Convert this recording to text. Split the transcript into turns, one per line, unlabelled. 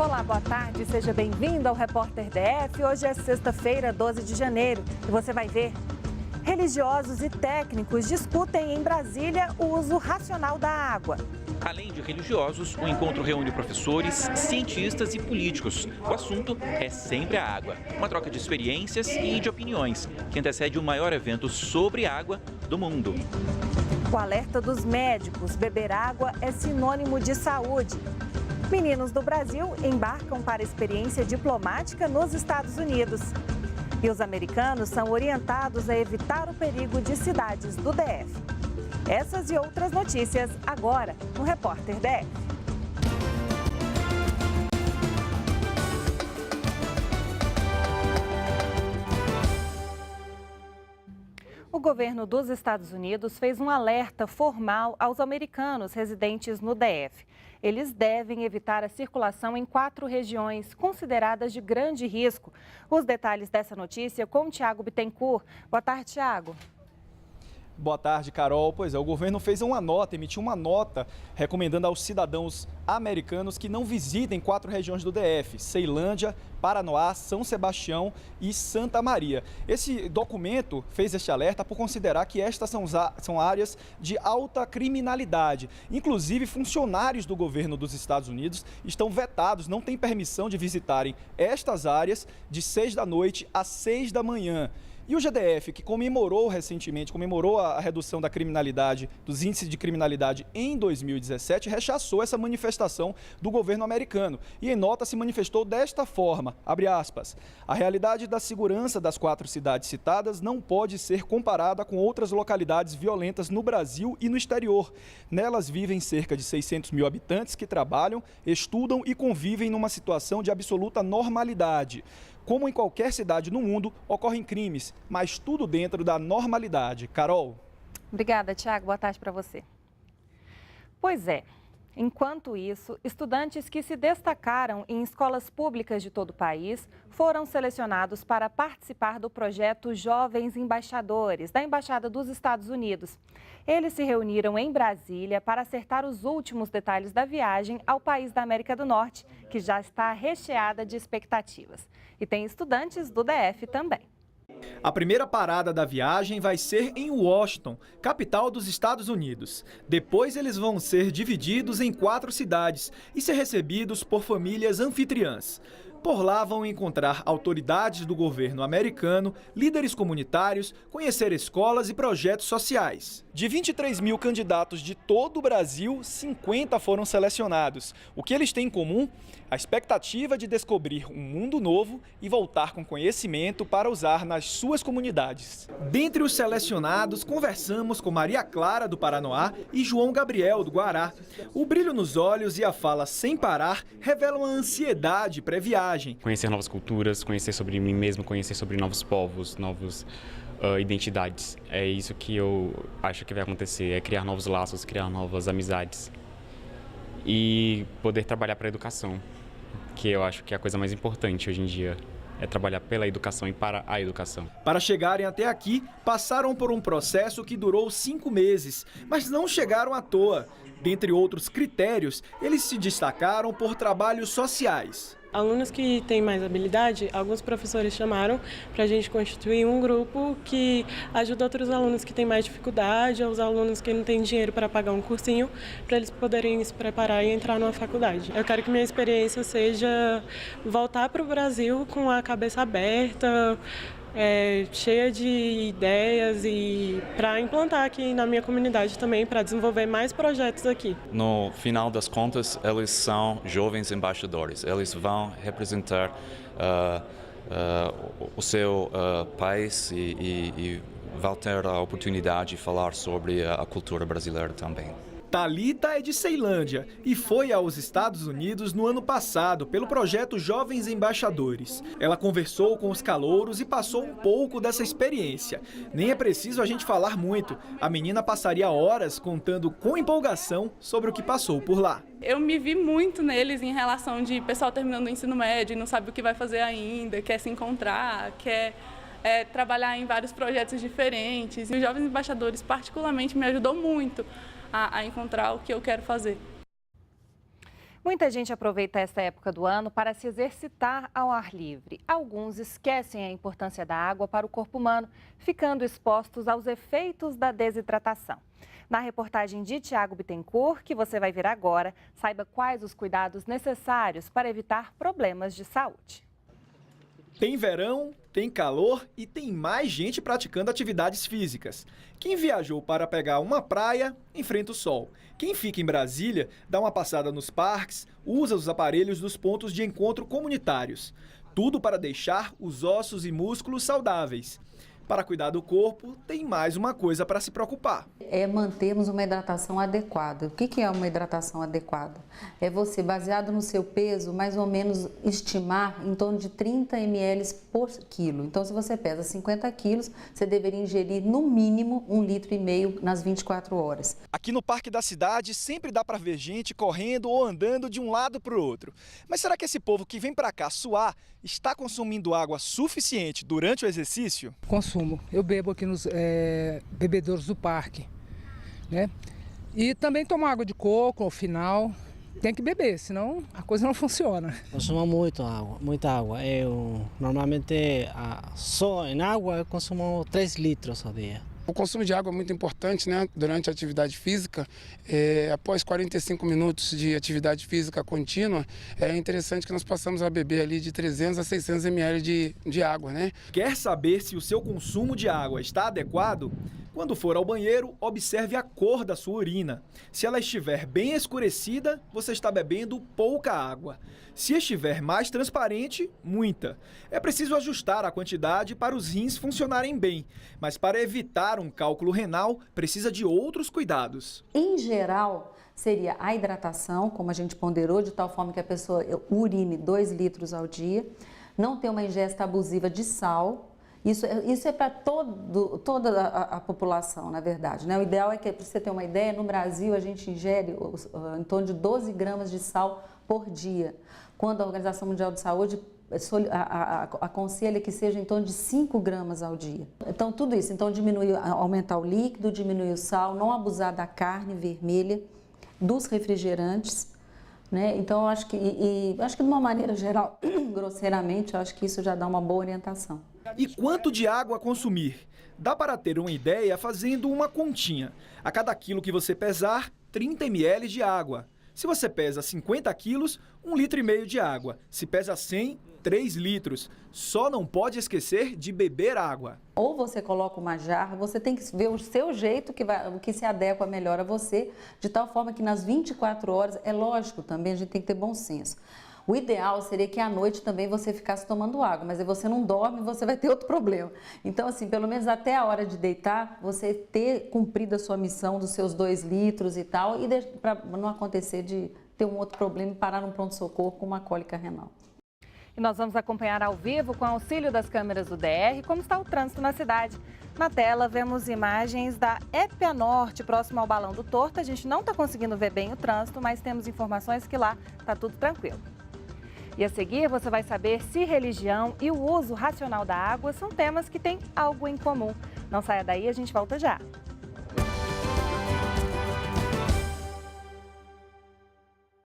Olá, boa tarde, seja bem-vindo ao Repórter DF. Hoje é sexta-feira, 12 de janeiro, e você vai ver. Religiosos e técnicos discutem em Brasília o uso racional da água.
Além de religiosos, o encontro reúne professores, cientistas e políticos. O assunto é sempre a água. Uma troca de experiências e de opiniões, que antecede o maior evento sobre água do mundo.
O alerta dos médicos: beber água é sinônimo de saúde. Meninos do Brasil embarcam para experiência diplomática nos Estados Unidos. E os americanos são orientados a evitar o perigo de cidades do DF. Essas e outras notícias agora no Repórter DF. O governo dos Estados Unidos fez um alerta formal aos americanos residentes no DF. Eles devem evitar a circulação em 4 regiões consideradas de grande risco. Os detalhes dessa notícia com o Tiago Bittencourt. Boa tarde, Tiago.
Boa tarde, Carol. Pois é, o governo emitiu uma nota recomendando aos cidadãos americanos que não visitem 4 regiões do DF: Ceilândia, Paranoá, São Sebastião e Santa Maria. Esse documento fez este alerta por considerar que estas são áreas de alta criminalidade. Inclusive, funcionários do governo dos Estados Unidos estão vetados, não têm permissão de visitarem estas áreas de 6 da noite às 6 da manhã. E o GDF, que comemorou a redução da criminalidade, dos índices de criminalidade em 2017, rechaçou essa manifestação do governo americano. E em nota se manifestou desta forma, abre aspas: a realidade da segurança das 4 cidades citadas não pode ser comparada com outras localidades violentas no Brasil e no exterior. Nelas vivem cerca de 600 mil habitantes que trabalham, estudam e convivem numa situação de absoluta normalidade. Como em qualquer cidade no mundo, ocorrem crimes, mas tudo dentro da normalidade. Carol.
Obrigada, Tiago. Boa tarde para você. Pois é, enquanto isso, estudantes que se destacaram em escolas públicas de todo o país foram selecionados para participar do projeto Jovens Embaixadores, da Embaixada dos Estados Unidos. Eles se reuniram em Brasília para acertar os últimos detalhes da viagem ao país da América do Norte, que já está recheada de expectativas. E tem estudantes do DF também.
A primeira parada da viagem vai ser em Washington, capital dos Estados Unidos. Depois eles vão ser divididos em 4 cidades e ser recebidos por famílias anfitriãs. Por lá vão encontrar autoridades do governo americano, líderes comunitários, conhecer escolas e projetos sociais. De 23 mil candidatos de todo o Brasil, 50 foram selecionados. O que eles têm em comum? A expectativa de descobrir um mundo novo e voltar com conhecimento para usar nas suas comunidades. Dentre os selecionados, conversamos com Maria Clara, do Paranoá, e João Gabriel, do Guará. O brilho nos olhos e a fala sem parar revelam a ansiedade pré-viagem.
Conhecer novas culturas, conhecer sobre mim mesmo, conhecer sobre novos povos, novas identidades. É isso que eu acho que vai acontecer, é criar novos laços, criar novas amizades e poder trabalhar para a educação, que eu acho que é a coisa mais importante hoje em dia. É trabalhar pela educação e para a educação. Para
chegarem até aqui, passaram por um processo que durou 5 meses, mas não chegaram à toa. Dentre outros critérios, eles se destacaram por trabalhos sociais.
Alunos que têm mais habilidade, alguns professores chamaram para a gente constituir um grupo que ajuda outros alunos que têm mais dificuldade, ou os alunos que não têm dinheiro para pagar um cursinho, para eles poderem se preparar e entrar numa faculdade. Eu quero que minha experiência seja voltar para o Brasil com a cabeça aberta, cheia de ideias e para implantar aqui na minha comunidade também, para desenvolver mais projetos aqui.
No final das contas, eles são jovens embaixadores. Eles vão representar o seu país e vão ter a oportunidade de falar sobre a cultura brasileira também.
Thalita é de Ceilândia e foi aos Estados Unidos no ano passado pelo projeto Jovens Embaixadores. Ela conversou com os calouros e passou um pouco dessa experiência. Nem é preciso a gente falar muito. A menina passaria horas contando com empolgação sobre o que passou por lá.
Eu me vi muito neles em relação de pessoal terminando o ensino médio e não sabe o que vai fazer ainda, quer se encontrar, quer trabalhar em vários projetos diferentes. E os Jovens Embaixadores particularmente me ajudou muito a encontrar o que eu quero fazer.
Muita gente aproveita essa época do ano para se exercitar ao ar livre. Alguns esquecem a importância da água para o corpo humano, ficando expostos aos efeitos da desidratação. Na reportagem de Tiago Bittencourt, que você vai ver agora, saiba quais os cuidados necessários para evitar problemas de saúde.
Tem verão, tem calor e tem mais gente praticando atividades físicas. Quem viajou para pegar uma praia, enfrenta o sol. Quem fica em Brasília, dá uma passada nos parques, usa os aparelhos dos pontos de encontro comunitários. Tudo para deixar os ossos e músculos saudáveis. Para cuidar do corpo, tem mais uma coisa para se preocupar.
É mantermos uma hidratação adequada. O que é uma hidratação adequada? É você, baseado no seu peso, mais ou menos estimar em torno de 30 ml por quilo. Então, se você pesa 50 quilos, você deveria ingerir no mínimo 1,5 litro nas 24 horas.
Aqui no Parque da Cidade sempre dá para ver gente correndo ou andando de um lado para o outro. Mas será que esse povo que vem para cá suar está consumindo água suficiente durante o exercício?
Consumo. Eu bebo aqui nos bebedouros do parque, né? E também tomo água de coco ao final. Tem que beber, senão a coisa não funciona.
Consumo muita água. Eu normalmente só em água eu consumo 3 litros ao dia.
O consumo de água é muito importante, né? Durante a atividade física. Após 45 minutos de atividade física contínua, é interessante que nós possamos a beber ali de 300 a 600 ml de água, né?
Quer saber se o seu consumo de água está adequado? Quando for ao banheiro, observe a cor da sua urina. Se ela estiver bem escurecida, você está bebendo pouca água. Se estiver mais transparente, muita. É preciso ajustar a quantidade para os rins funcionarem bem, mas para evitar um cálculo renal, precisa de outros cuidados.
Em geral, seria a hidratação, como a gente ponderou, de tal forma que a pessoa urine 2 litros ao dia, não ter uma ingesta abusiva de sal. Isso é para toda a população, na verdade, né? O ideal é que, para você ter uma ideia, no Brasil a gente ingere em torno de 12 gramas de sal por dia, quando a Organização Mundial de Saúde aconselha que seja em torno de 5 gramas ao dia. Então, tudo isso, aumentar o líquido, diminuir o sal, não abusar da carne vermelha, dos refrigerantes, né? Então, acho que de uma maneira geral, grosseiramente, eu acho que isso já dá uma boa orientação.
E quanto de água consumir? Dá para ter uma ideia fazendo uma continha. A cada quilo que você pesar, 30 ml de água. Se você pesa 50 quilos, 1,5 litro de água. Se pesa 100, 3 litros. Só não pode esquecer de beber água.
Ou você coloca uma jarra, você tem que ver o seu jeito que se adequa melhor a você, de tal forma que nas 24 horas, é lógico também, a gente tem que ter bom senso. O ideal seria que à noite também você ficasse tomando água, mas aí você não dorme, você vai ter outro problema. Então, assim, pelo menos até a hora de deitar, você ter cumprido a sua missão dos seus 2 litros e tal, e para não acontecer de ter um outro problema e parar num pronto-socorro com uma cólica renal.
E nós vamos acompanhar ao vivo, com auxílio das câmeras do DR, como está o trânsito na cidade. Na tela, vemos imagens da Épia Norte, próximo ao Balão do Torto. A gente não está conseguindo ver bem o trânsito, mas temos informações que lá está tudo tranquilo. E a seguir, você vai saber se religião e o uso racional da água são temas que têm algo em comum. Não saia daí, a gente volta já.